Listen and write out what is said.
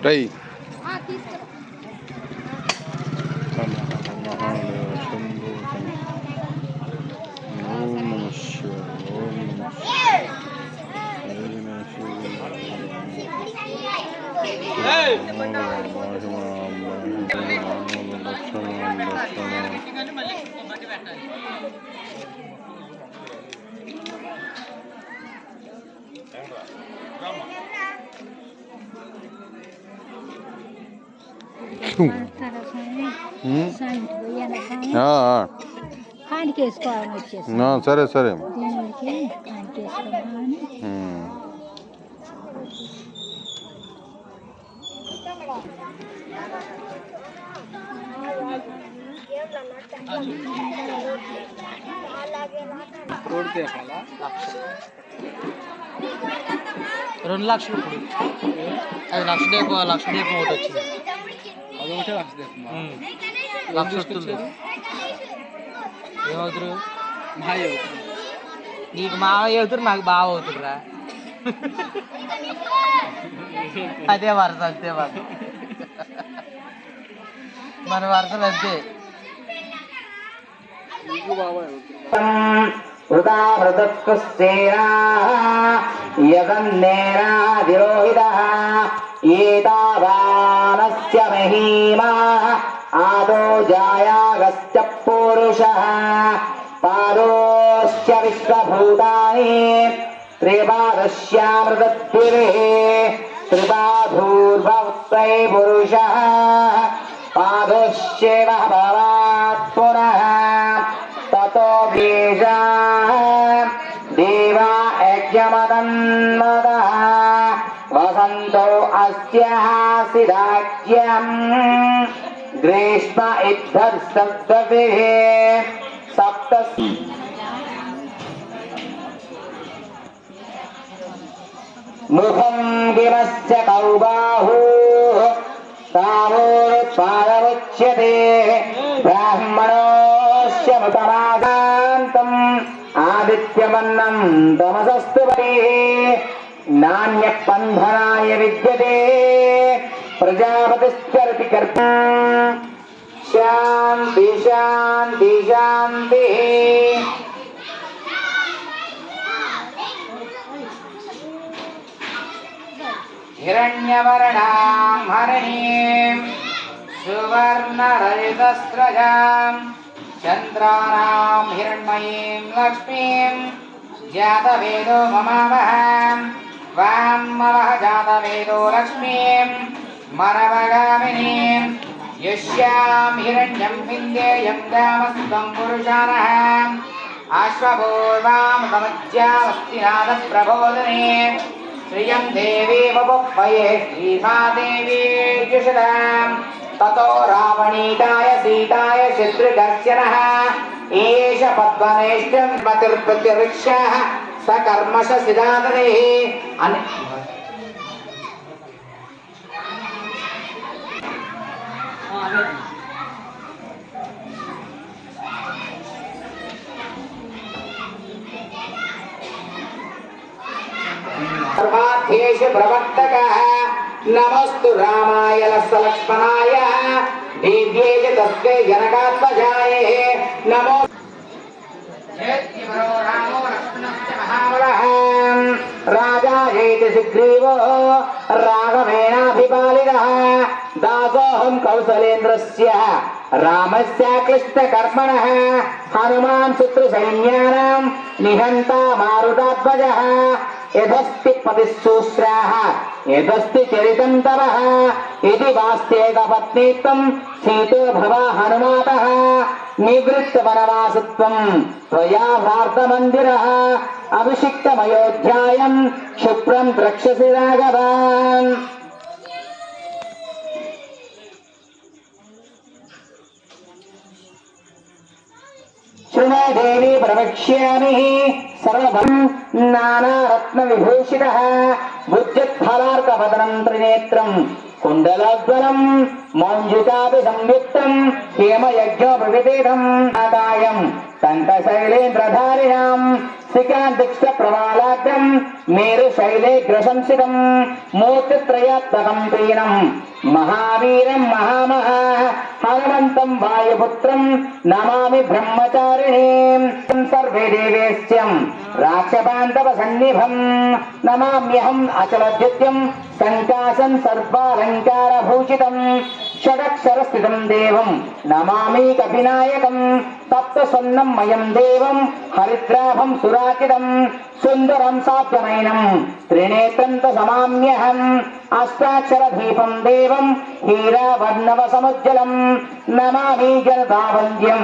రై సరే సరే రెండు లక్షలు ఇప్పుడు అది లక్ష డేపు ఒకటి వచ్చింది అదొకటే లక్ష వస్తుంది ఏమవుతారు నీకు మావయ్య అవుతారు నాకు బావ అవుతురా అదే వరుస అంతే మన వరుసలు అంతే ఏతావానస్య మహీమా ఆదో జాయాగస్య పురుషః పాదోస్య విశ్వభూతాని త్రిపాదస్యామృతద్భిः త్రిపాధూర్భవత్వై పురుషः పాదోశ్చేవ భవాత్ పునః తతో బీజా దేవా యజ్ఞమదన్మదః వసంతో అస్యః సిదాజ్యం గ్రీష్మ ఇద్ధర్సద్భిః సప్త ముఖం గిరస్య కౌబాహు తావోత్పాదముచ్యతే బ్రాహ్మణోస్య మృతమాగాంతం ఆదిత్యమన్నం తమసస్తు నాణ్యపంధనాయ విద్యతే ప్రజాపతిశ్చరతి కర్మ శాంతి శాంతి శాంతి. హిరణ్యవర్ణాం హరిణీం సువర్ణరజితస్రజాం చంద్రానాం హిరణ్మయీం లక్ష్మీం జాతవేదో మమావహం వామవః జాతవేదో లక్ష్మీం మనవగామినీం యస్యాం హిరణ్యం విందేయం దామస్తం పురుషానః అశ్వపూర్వాం సమజ్యావస్తినాథ ప్రబోధనే శ్రియం దేవీ వపుప్పయే శ్రీమా దేవీ యుషదాం తతో రావణీతాయ సీతాయ శత్రుఘర్షణః ఏష పద్మనేష్టం మతిర్ప్రతిరిక్షః సకర్మష సిదాదనే అని సర్వార్థేషు ప్రవర్తకః నమస్తు రామాయ లక్ష్మణాయ దేవ్యే చ తస్మై జనకాత్మజాయే నమో రామో లక్ష్మణశ్చ మహాబలః రాజా జేతి సుగ్రీవో రాఘవేణాభిపాలితః దాసోహం కౌసలేంద్రస్య రామస్య క్లిష్టకర్మణః హనుమాన్ శత్రుసైన్యానాం నిహంతా మారుతాత్మజః యదస్తి పతిశూశ్రాః యదస్తి చరితం తవః ఇది వాస్తేకపత్నీత్వం సీతో భవ హనుమాతః నివృత్త వనవాసత్వం త్వయా భారతమందిరః అభిషిక్తమయోధ్యాయం శుభ్రం ద్రక్షసి రాఘవాన్. శృణోదేవి ప్రవక్ష్యామి సర్వభం నానారత్న విభూషితః భుజత్ఫలార్కపదనం త్రినేత్రం కుండలోజ్వలం మౌంజుకాపి సంయుక్తం హేమయజ్ఞోపవితేదం ఆదాయం కంఠశైలేంద్రధారిణాం శిఖాంతిక్ష ప్రవాలాగ్రం మేరుశైలేగ్రశంసితం మూర్తిత్రయాత్మకం పీనం మహావీరం మహామహా హనుమంతం వాయుపుత్రం నమామి బ్రహ్మచారిణీం సర్వే దేవేశ్యం రాక్షపాంతవ సన్నిభం నమామ్యహం అచలద్యుత్యం సంకాశం సర్వాలంకార భూషితం షడక్షర స్థితం దేవం నమామి కపినాయకం తప్త స్వర్ణమయం దేవం హరిద్రాభం సురాకితం సుందరం సాప్తమైనం త్రినేత్రం సమామ్యహం అష్టాక్షర దీపం దేవం హీరావర్ణవ సముజ్జలం నమామి జనతావంద్యం